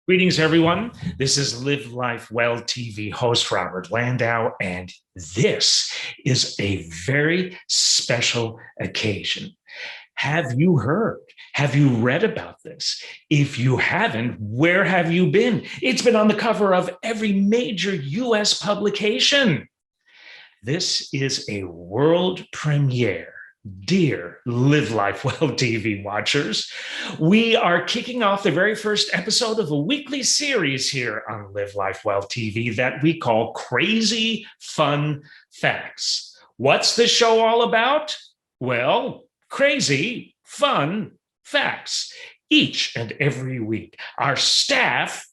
Greetings, everyone. This is Live Life Well TV host Robert Landau, and this is a very special occasion. Have you heard? Have you read about this? If you haven't, where have you been? It's been on the cover of every major US publication. This is a world premiere. Dear Live Life Well TV watchers, we are kicking off the very first episode of a weekly series here on Live Life Well TV that we call Crazy Fun Facts. What's this show all about? Well, crazy fun facts. Each and every week, our staff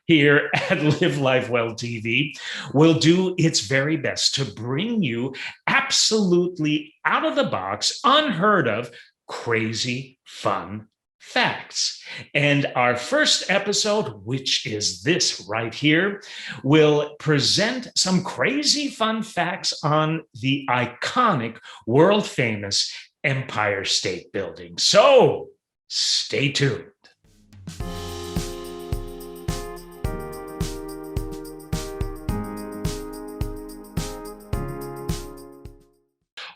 here at Live Life Well TV will do its very best to bring you absolutely out of the box, unheard of, crazy fun facts. And our first episode, which is this right here, will present some crazy fun facts on the iconic, world famous Empire State Building. So stay tuned.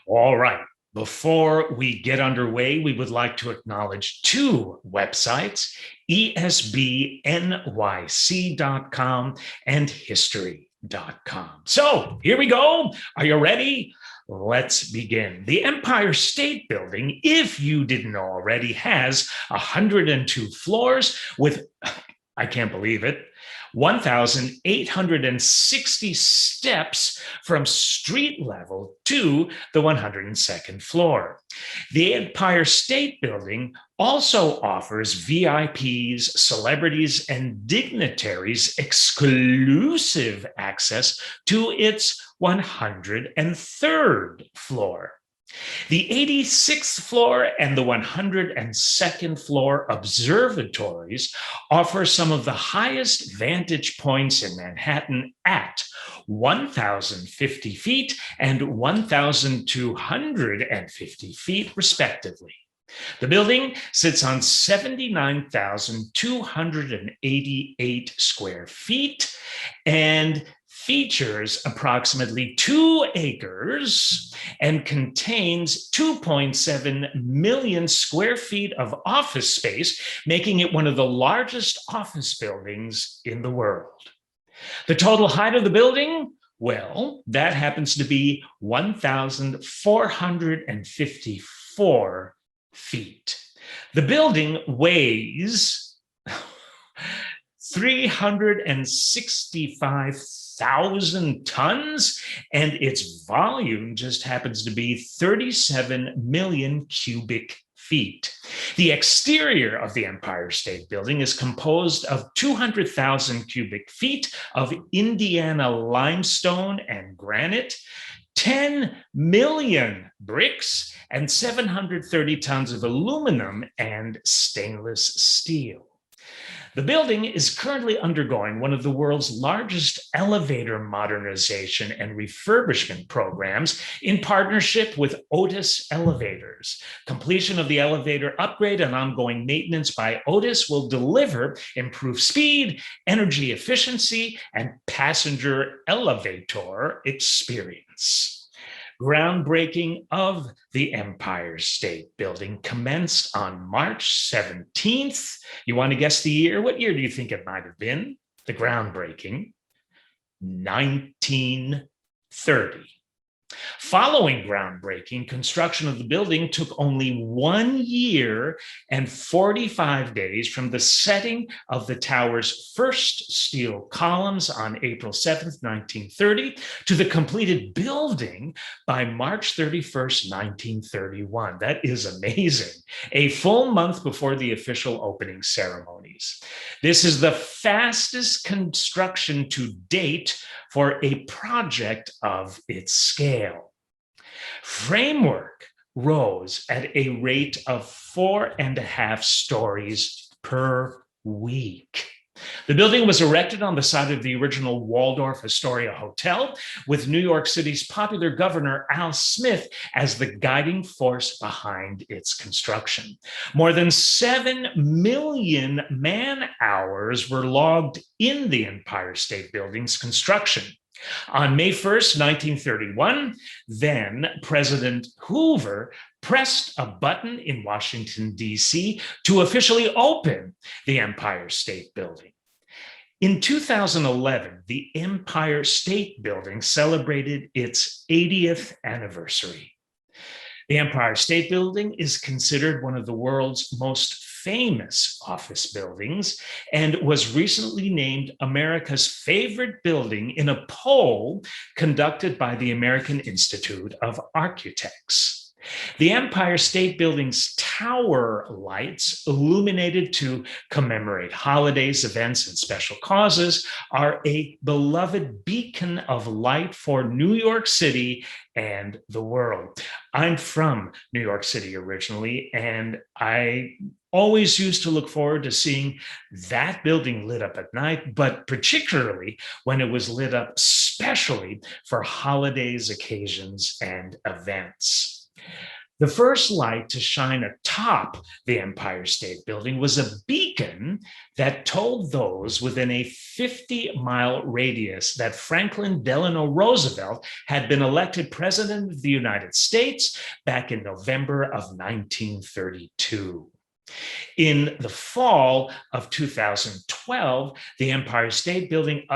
All right. Before we get underway, we would like to acknowledge two websites, esbnyc.com and history.com. So here we go. Are you ready? Let's begin. The Empire State Building, if you didn't know already, has 102 floors with, I can't believe it, 1,860 steps from street level to the 102nd floor. The Empire State Building also offers VIPs, celebrities, and dignitaries exclusive access to its 103rd floor. The 86th floor and the 102nd floor observatories offer some of the highest vantage points in Manhattan at 1,050 feet and 1,250 feet, respectively. The building sits on 79,288 square feet and features approximately 2 acres and contains 2.7 million square feet of office space, making it one of the largest office buildings in the world. The total height of the building, well, that happens to be 1,454 feet. The building weighs 365,000 tons, and its volume just happens to be 37 million cubic feet. The exterior of the Empire State Building is composed of 200,000 cubic feet of Indiana limestone and granite, 10 million bricks, and 730 tons of aluminum and stainless steel. The building is currently undergoing one of the world's largest elevator modernization and refurbishment programs in partnership with Otis Elevators. Completion of the elevator upgrade and ongoing maintenance by Otis will deliver improved speed, energy efficiency, and passenger elevator experience. Groundbreaking of the Empire State Building commenced on March 17th. You want to guess the year? What year do you think it might have been? The groundbreaking? 1930. Following groundbreaking, construction of the building took only 1 year and 45 days from the setting of the tower's first steel columns on April 7th, 1930, to the completed building by March 31st, 1931. That is amazing. A full month before the official opening ceremonies. This is the fastest construction to date for a project of its scale. Framework rose at a rate of 4.5 stories per week. The building was erected on the site of the original Waldorf Astoria Hotel, with New York City's popular governor, Al Smith, as the guiding force behind its construction. More than 7 million man hours were logged in the Empire State Building's construction. On May 1st, 1931, then President Hoover pressed a button in Washington, D.C. to officially open the Empire State Building. In 2011, the Empire State Building celebrated its 80th anniversary. The Empire State Building is considered one of the world's most famous office buildings and was recently named America's favorite building in a poll conducted by the American Institute of Architects. The Empire State Building's tower lights, illuminated to commemorate holidays, events, and special causes, are a beloved beacon of light for New York City and the world. I'm from New York City originally, and I always used to look forward to seeing that building lit up at night, but particularly when it was lit up especially for holidays, occasions, and events. The first light to shine atop the Empire State Building was a beacon that told those within a 50-mile radius that Franklin Delano Roosevelt had been elected President of the United States back in November of 1932. In the fall of 2012, the Empire State Building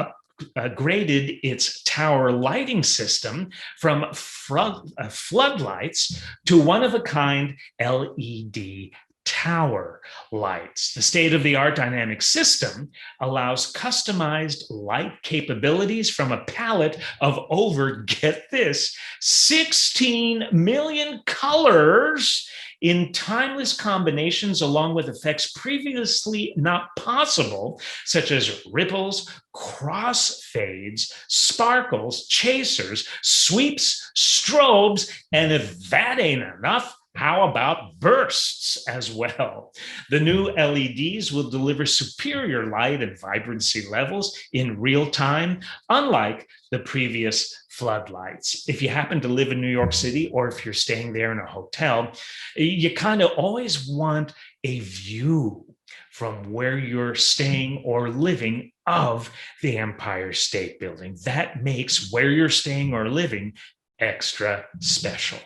upgraded its tower lighting system from floodlights to one-of-a-kind LED tower lights. The state-of-the-art dynamic system allows customized light capabilities from a palette of over, get this, 16 million colors in timeless combinations, along with effects previously not possible, such as ripples, crossfades, sparkles, chasers, sweeps, strobes, and if that ain't enough, how about bursts as well? The new LEDs will deliver superior light and vibrancy levels in real time, unlike the previous floodlights. If you happen to live in New York City, or if you're staying there in a hotel, you kind of always want a view from where you're staying or living of the Empire State Building. That makes where you're staying or living extra special.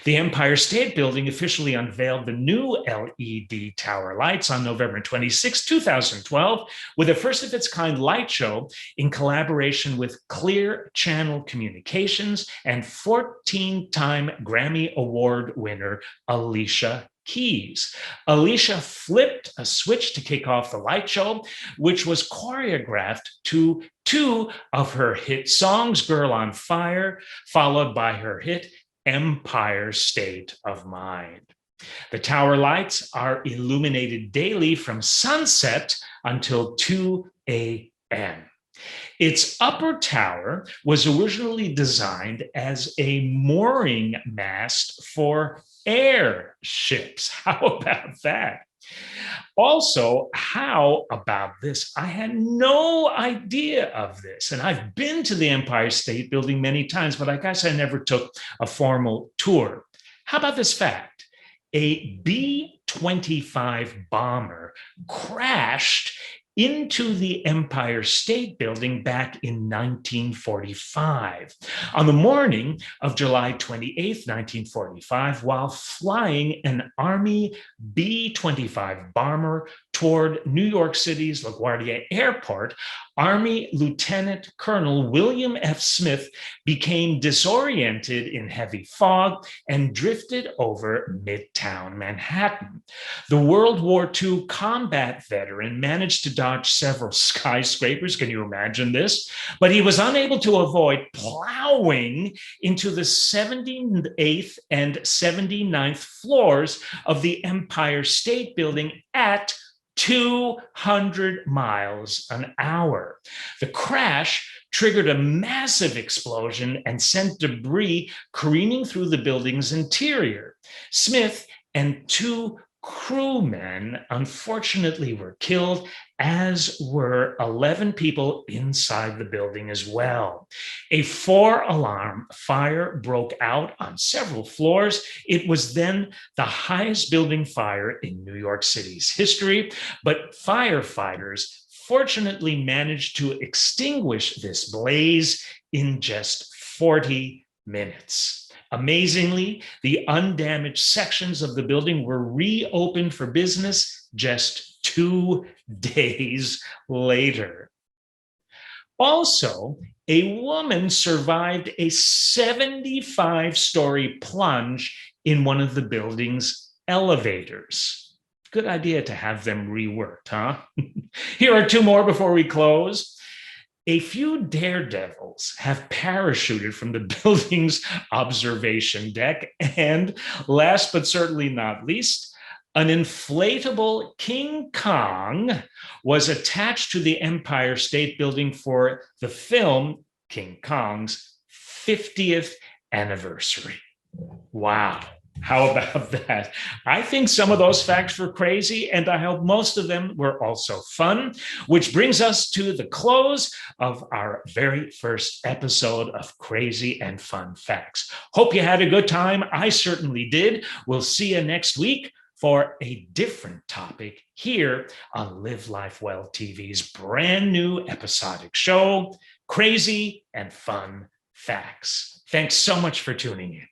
The Empire State Building officially unveiled the new LED tower lights on November 26, 2012, with a first-of-its-kind light show in collaboration with Clear Channel Communications and 14-time Grammy Award winner Alicia Keys. Alicia flipped a switch to kick off the light show, which was choreographed to two of her hit songs, Girl on Fire, followed by her hit Empire State of Mind. The tower lights are illuminated daily from sunset until 2 a.m. Its upper tower was originally designed as a mooring mast for airships. How about that? Also, how about this? I had no idea of this, and I've been to the Empire State Building many times, but I guess I never took a formal tour. How about this fact? A B-25 bomber crashed into the Empire State Building back in 1945. On the morning of July 28, 1945, while flying an Army B-25 bomber toward New York City's LaGuardia Airport, Army Lieutenant Colonel William F. Smith became disoriented in heavy fog and drifted over Midtown Manhattan. The World War II combat veteran managed to dodge several skyscrapers. Can you imagine this? But he was unable to avoid plowing into the 78th and 79th floors of the Empire State Building at 200 miles an hour. The crash triggered a massive explosion and sent debris careening through the building's interior. Smith and two Crewmen, unfortunately, were killed, as were 11 people inside the building as well. A 4-alarm fire broke out on several floors. It was then the highest building fire in New York City's history, but firefighters fortunately managed to extinguish this blaze in just 40 minutes. Amazingly, the undamaged sections of the building were reopened for business just 2 days later. Also, a woman survived a 75-story plunge in one of the building's elevators. Good idea to have them reworked, huh? Here are two more before we close. A few daredevils have parachuted from the building's observation deck. And last but certainly not least, an inflatable King Kong was attached to the Empire State Building for the film King Kong's 50th anniversary. Wow. How about that? I think some of those facts were crazy, and I hope most of them were also fun, which brings us to the close of our very first episode of Crazy and Fun Facts. Hope you had a good time. I certainly did. We'll see you next week for a different topic here on Live Life Well TV's brand new episodic show, Crazy and Fun Facts. Thanks so much for tuning in.